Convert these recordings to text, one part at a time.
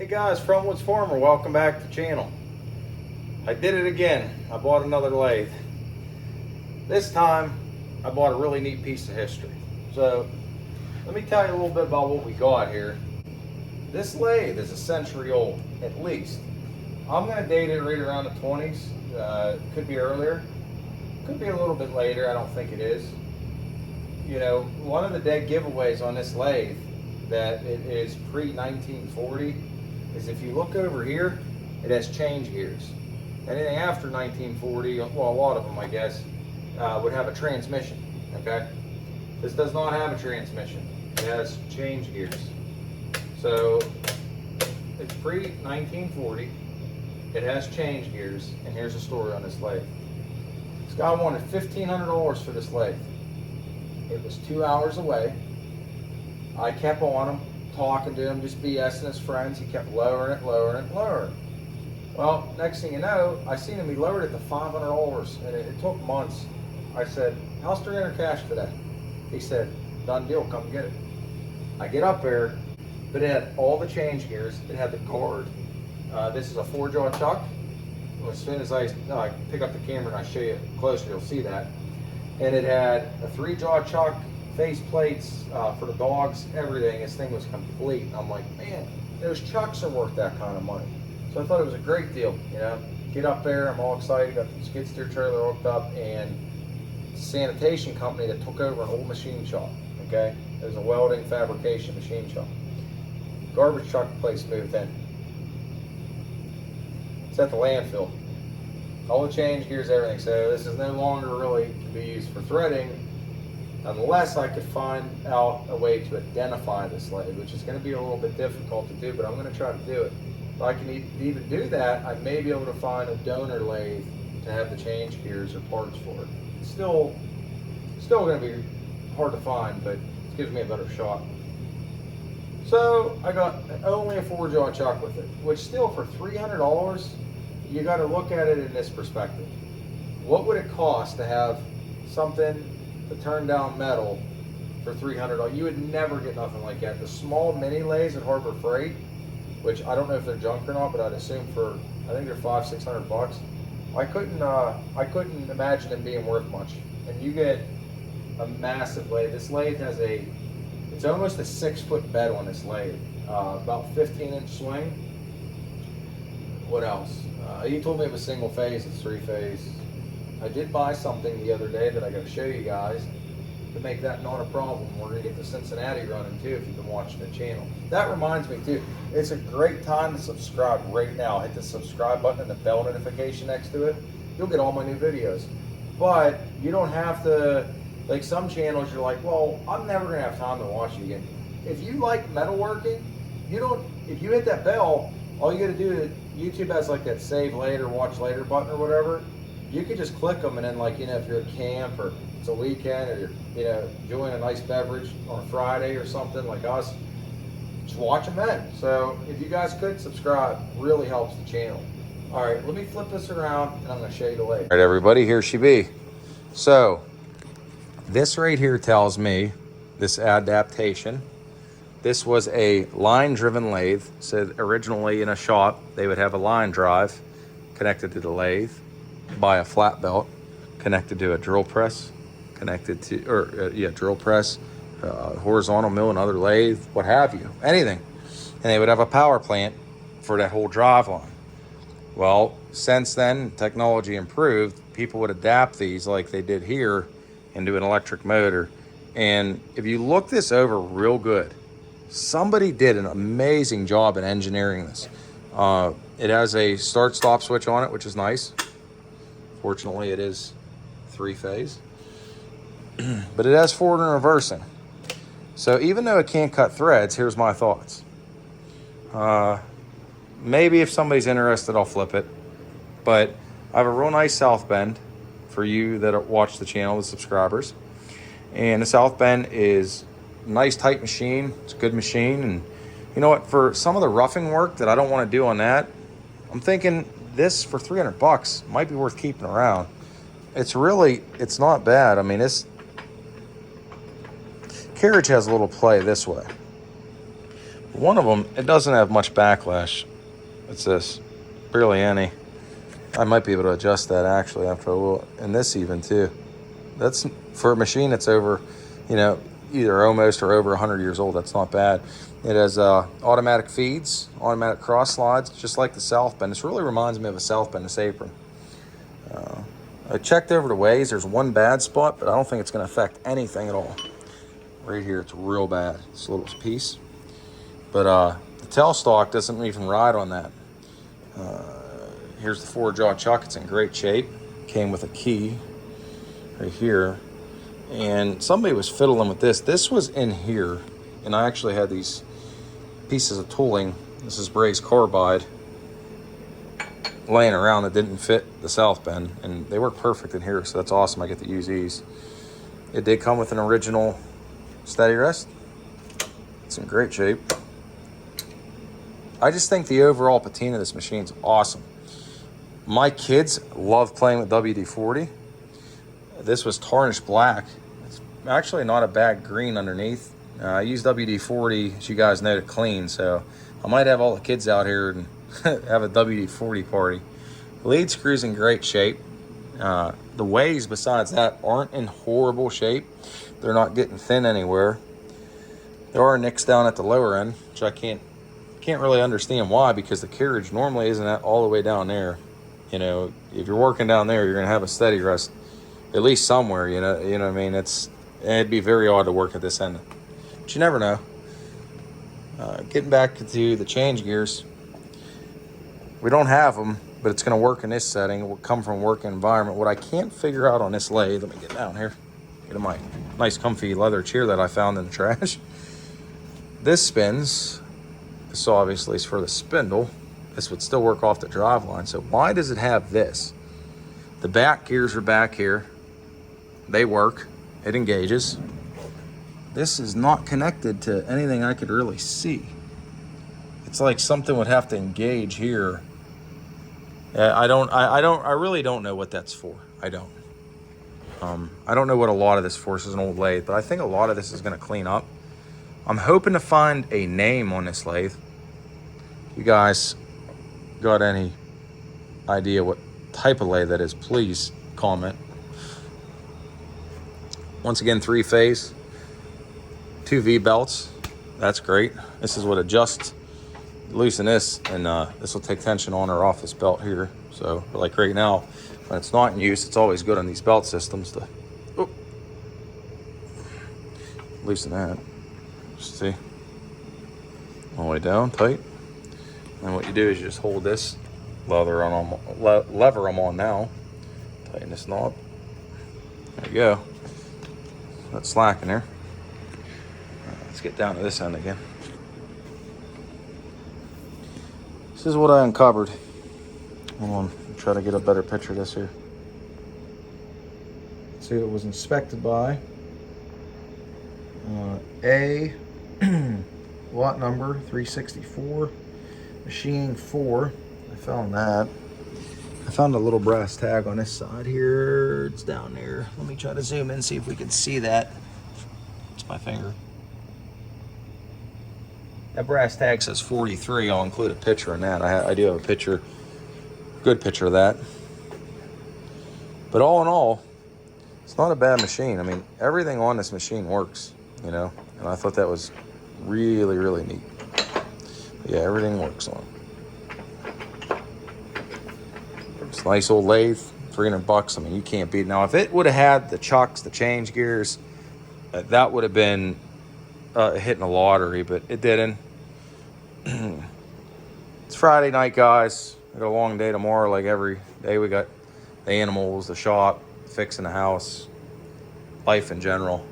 Hey guys, FrontWoodsFarmer, welcome back to the channel. I did it again. I bought another lathe. This time, I bought a really neat piece of history. So, let me tell you a little bit about what we got here. This lathe is a century old, at least. I'm going to date it right around the 20s. Could be earlier. Could be a little bit later. I don't think it is. You know, one of the dead giveaways on this lathe that it is pre-1940 is if you look over here, it has change gears. Anything after 1940, well, a lot of them, I guess, would have a transmission, okay? This does not have a transmission. It has change gears. So, it's pre-1940. It has change gears, and here's the story on this lathe. This guy wanted $1,500 for this lathe. It was 2 hours away. I kept on him, talking to him, just BSing his friends. He kept lowering it, lowering it, lowering it. Well, next thing you know, I seen him, he lowered it to $500, and it took months. I said, how's 300 cash today? He said, done deal, come get it. I get up there, but it had all the change gears. It had the guard. This is a 4-jaw chuck. As soon as I pick up the camera and I show you closer, you'll see that. And it had a 3-jaw chuck, face plates for the dogs, everything. This thing was complete. I'm like, man, those chucks are worth that kind of money. So I thought it was a great deal, you know. Get up there, I'm all excited, got the skid steer trailer hooked up, and sanitation company that took over an old machine shop, okay? It was a welding fabrication machine shop. Garbage truck place moved in. It's at the landfill. All the change gears, everything. So this is no longer really to be used for threading unless I could find out a way to identify this lathe, which is going to be a little bit difficult to do, but I'm going to try to do it. If I can even do that, I may be able to find a donor lathe to have the change gears or parts for it. It's still going to be hard to find, but it gives me a better shot. So I got only a 4-jaw chuck with it, which still for $300, you got to look at it in this perspective. What would it cost to have something to turn down metal for $300? You would never get nothing like that. The small mini lathes at Harbor Freight, which I don't know if they're junk or not, but I'd assume I think they're $500-600 bucks. I couldn't imagine them being worth much. And you get a massive lathe. This lathe has it's almost a 6-foot bed on this lathe. About 15-inch swing. What else? He told me it was single phase. It's 3-phase. I did buy something the other day that I got to show you guys to make that not a problem. We're going to get the Cincinnati running too if you've been watching the channel. That reminds me too, it's a great time to subscribe right now. Hit the subscribe button and the bell notification next to it. You'll get all my new videos. But you don't have to, like some channels you're like, well, I'm never going to have time to watch you again. If you like metalworking, if you hit that bell, all you got to do is, YouTube has like that save later, watch later button or whatever. You could just click them and then, like, you know, if you're at camp or it's a weekend or you're, you know, enjoying a nice beverage on a Friday or something like us, just watch them then. So if you guys could subscribe, really helps the channel. All right, let me flip this around and I'm going to show you the lathe. All right, everybody, here she be. So this right here tells me this adaptation. This was a line-driven lathe. So originally in a shop, they would have a line drive connected to the lathe by a flat belt, connected to a drill press, drill press, horizontal mill, another lathe, what have you, anything. And they would have a power plant for that whole drive line. Well, since then, technology improved. People would adapt these like they did here into an electric motor. And if you look this over real good, somebody did an amazing job in engineering this. It has a start-stop switch on it, which is nice. Fortunately, it is 3-phase. But it has forward and reversing. So even though it can't cut threads, here's my thoughts. Maybe if somebody's interested, I'll flip it. But I have a real nice South bend for you that watch the channel, the subscribers. And the South bend is a nice tight machine. It's a good machine. And you know what? For some of the roughing work that I don't want to do on that, I'm thinking this for 300 bucks might be worth keeping around. It's not bad. I mean, this carriage has a little play this way. One of them, it doesn't have much backlash. It's this, barely any. I might be able to adjust that actually after a little, and this even too. That's for a machine that's over, you know, either almost or over 100 years old. That's not bad. It has automatic feeds, automatic cross slides, just like the South Bend. This really reminds me of a South Bend, this apron. I checked over the ways. There's one bad spot, but I don't think it's going to affect anything at all. Right here, it's real bad. This little piece. But the tail stalk doesn't even ride on that. Here's the 4-jaw chuck. It's in great shape. Came with a key right here. And somebody was fiddling with this. This was in here. And I actually had these pieces of tooling. This is brazed carbide laying around that didn't fit the South Bend, and they work perfect in here, so that's awesome. I get to use these. It did come with an original steady rest. It's in great shape. I just think the overall patina of this machine is awesome. My kids love playing with WD-40. This was tarnished black. It's actually not a bad green underneath. I use WD-40, as you guys know, to clean, so I might have all the kids out here and have a WD-40 party. Lead screws in great shape. The ways besides that aren't in horrible shape. They're not getting thin anywhere. There are nicks down at the lower end, which I can't really understand why, because the carriage normally isn't all the way down there. You know, if you're working down there, you're gonna have a steady rest at least somewhere. You know what I mean? It'd be very odd to work at this end, but you never know. Getting back to the change gears. We don't have them, but it's going to work in this setting. It will come from a working environment. What I can't figure out on this lathe, let me get down here, get in my nice comfy leather chair that I found in the trash. This spins. This obviously is for the spindle. This would still work off the drive line. So why does it have this? The back gears are back here. They work. It engages. This is not connected to anything I could really see. It's like something would have to engage here. I really don't know what that's for. I don't know what a lot of this for. This is an old lathe, but I think a lot of this is going to clean up. I'm hoping to find a name on this lathe. If you guys got any idea what type of lathe that is, please comment. Once again, 3-phase, 2 V belts. That's great. This is what adjusts. Loosen this, and this will take tension on or off this belt here. So like right now, when it's not in use, it's always good on these belt systems to loosen that. Just see, all the way down tight. And what you do is you just hold this lever them on now, tighten this knob. There you go. That's slack in there. Let's get down to this end again. This is what I uncovered. Hold on, try to get a better picture of this here. See, it was inspected by A lot number 364, machining 4. I found that. I found a little brass tag on this side here. It's down there. Let me try to zoom in, see if we can see that. It's my finger. That brass tag says 43. I'll include a picture in that. I do have a picture, good picture of that. But all in all, it's not a bad machine. I mean, everything on this machine works, you know, and I thought that was really, really neat. But yeah, everything works on it. It's a nice old lathe, $300. I mean, you can't beat it. Now, if it would have had the chucks, the change gears, that would have been hitting a lottery, but it didn't. It's Friday night, guys. We got a long day tomorrow, like every day. We got the animals, the shop, fixing the house, life in general.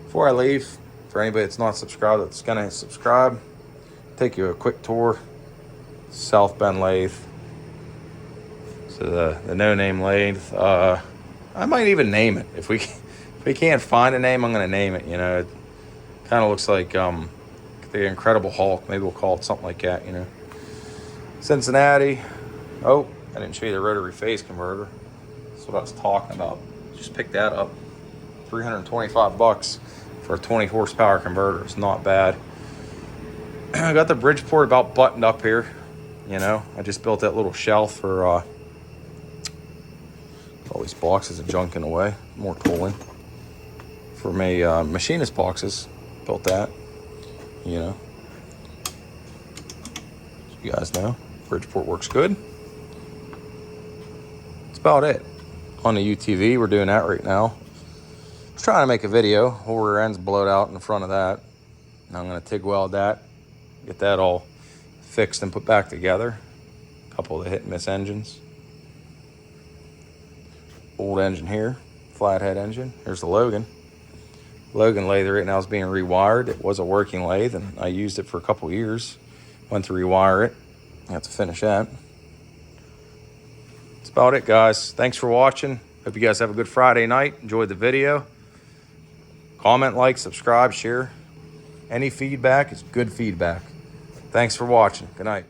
Before I leave, for anybody that's not subscribed, that's gonna subscribe, take you a quick tour. South Bend lathe. So the no-name lathe. I might even name it. If we can't find a name, I'm gonna name it. You know, it kind of looks like the Incredible Hulk. Maybe we'll call it something like that. You know, Cincinnati. Oh, I didn't show you the rotary phase converter. That's what I was talking about. Just picked that up. $325 for a 20 horsepower converter. It's not bad. I got the Bridgeport about buttoned up here. You know, I just built that little shelf for all these boxes of junk in the way. More cooling for my machinist boxes. Built that. You know, so you guys know Bridgeport works good. That's about it. On the UTV, we're doing that right now. I was trying to make a video. Whole rear end's blowed out in front of that. Now I'm going to TIG weld that, get that all fixed and put back together. A couple of the hit and miss engines. Old engine here, flathead engine. Here's the Logan. Logan lathe right now is being rewired. It was a working lathe and I used it for a couple years. Went to rewire it. I have to finish that. That's about it, guys. Thanks for watching. Hope you guys have a good Friday night. Enjoyed the video. Comment, like, subscribe, share. Any feedback is good feedback. Thanks for watching. Good night.